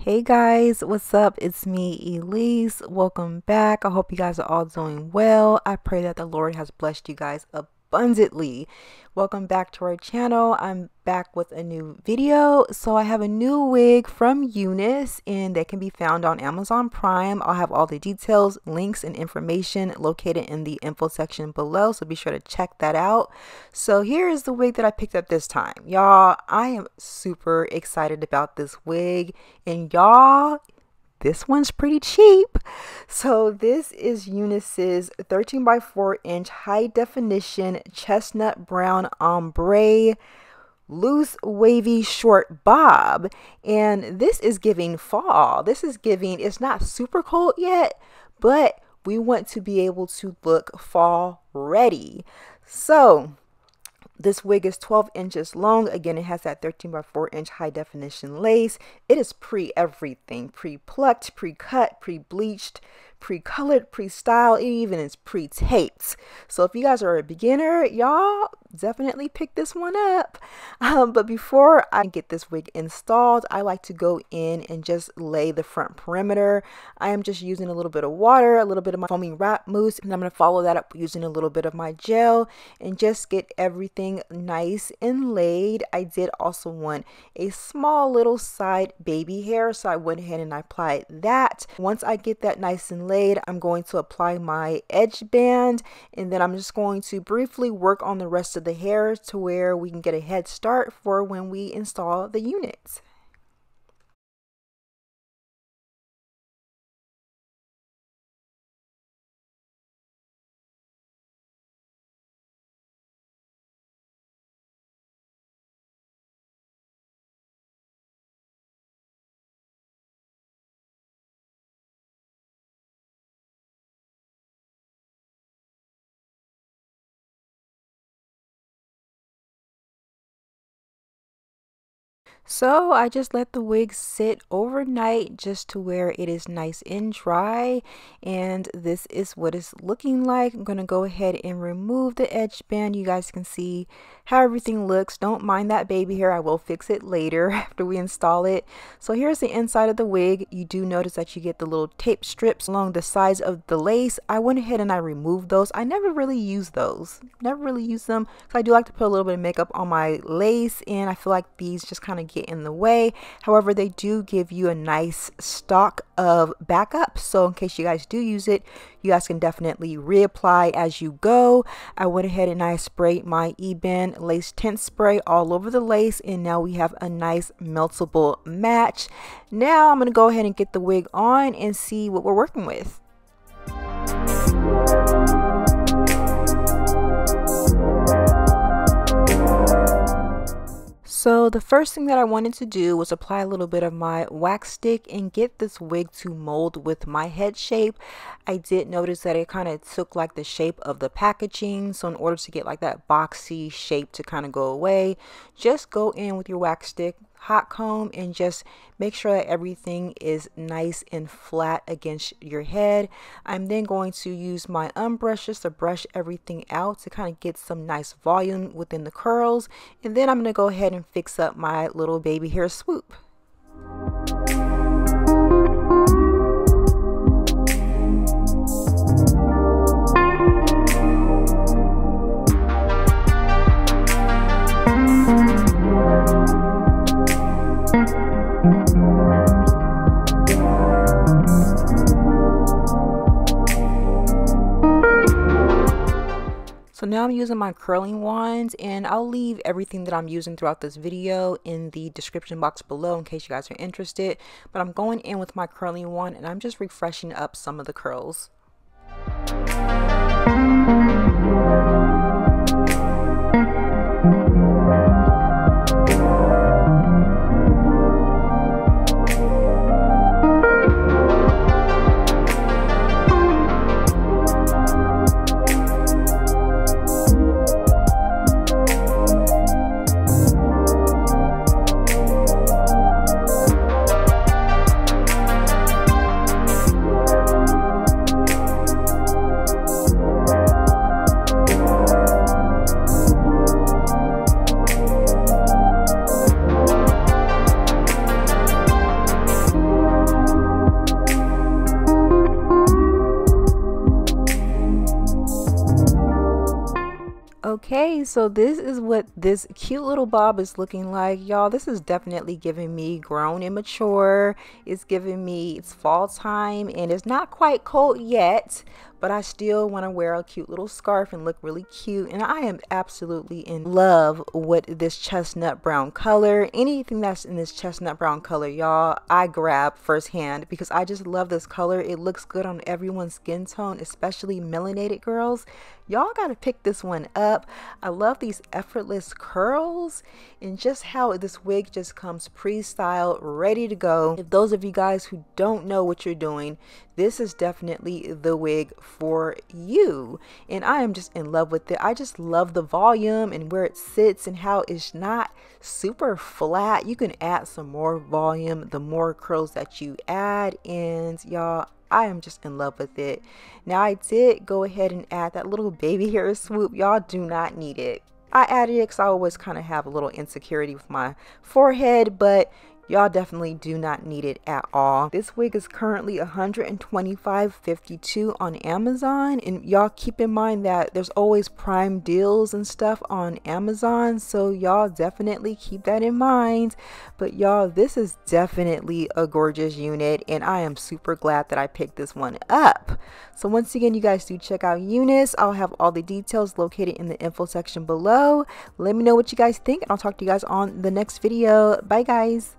Hey guys, what's up? It's me, Elise. Welcome back. I hope you guys are all doing well. I pray that the Lord has blessed you guys abundantly. Welcome back to our channel. I'm back with a new video. So I have a new wig from UNICE and they can be found on Amazon Prime. I'll have all the details, links, and information located in the info section below, so be sure to check that out. So here is the wig that I picked up this time. Y'all, I am super excited about this wig, and y'all, this one's pretty cheap. So this is UNICE's 13 by 4 inch high definition chestnut brown ombre loose wavy short bob, and this is giving fall. This is giving, it's not super cold yet, but we want to be able to look fall ready. So this wig is 12 inches long. Again, it has that 13 by 4 inch high definition lace. It is pre-everything, pre-plucked, pre-cut, pre-bleached, pre-colored, pre-styled. It even is pre-taped. So if you guys are a beginner, y'all definitely pick this one up. But before I get this wig installed, I like to go in and just lay the front perimeter. I am just using a little bit of water, a little bit of my foaming wrap mousse, and I'm going to follow that up using a little bit of my gel and just get everything nice and laid. I did also want a small little side baby hair, so I went ahead and I applied that. Once I get that nice and laid, I'm going to apply my edge band, and then I'm just going to briefly work on the rest of the hair to where we can get a head start for when we install the units. So I just let the wig sit overnight just to where it is nice and dry, and this is what it's looking like. I'm going to go ahead and remove the edge band. You guys can see how everything looks. Don't mind that baby hair. I will fix it later after we install it. So here's the inside of the wig. You do notice that you get the little tape strips along the sides of the lace. I went ahead and I removed those. I never really use those. Never really use them. So I do like to put a little bit of makeup on my lace, and I feel like these just kind of get in the way. However, they do give you a nice stock of backup, so in case you guys do use it, you guys can definitely reapply as you go. I went ahead and I sprayed my E-Bend lace tint spray all over the lace, and now we have a nice meltable match. Now I'm going to go ahead and get the wig on and see what we're working with. So the first thing that I wanted to do was apply a little bit of my wax stick and get this wig to mold with my head shape. I did notice that it kind of took like the shape of the packaging. So in order to get like that boxy shape to kind of go away, just go in with your wax stick, hot comb, and just make sure that everything is nice and flat against your head. I'm then going to use my brush just to brush everything out to kind of get some nice volume within the curls, and then I'm going to go ahead and fix up my little baby hair swoop. So now I'm using my curling wand, and I'll leave everything that I'm using throughout this video in the description box below in case you guys are interested. But I'm going in with my curling wand and I'm just refreshing up some of the curls. Okay, so this is what this cute little bob is looking like, y'all. This is definitely giving me grown and mature. It's giving me it's fall time and it's not quite cold yet, but I still want to wear a cute little scarf and look really cute. And I am absolutely in love with this chestnut brown color. Anything that's in this chestnut brown color, y'all, I grab firsthand because I just love this color. It looks good on everyone's skin tone, especially melanated girls. Y'all gotta pick this one up. I love these effortless curls and just how this wig just comes pre-styled, ready to go. If those of you guys who don't know what you're doing, this is definitely the wig for you. And I am just in love with it. I just love the volume and where it sits and how it's not super flat. You can add some more volume the more curls that you add, and y'all, I am just in love with it. Now I did go ahead and add that little baby hair swoop. Y'all do not need it. I added it because I always kind of have a little insecurity with my forehead, but y'all definitely do not need it at all. This wig is currently $125.52 on Amazon, and y'all keep in mind that there's always Prime deals and stuff on Amazon, so y'all definitely keep that in mind. But y'all, this is definitely a gorgeous unit, and I am super glad that I picked this one up. So once again, you guys do check out UNICE. I'll have all the details located in the info section below. Let me know what you guys think, and I'll talk to you guys on the next video. Bye guys.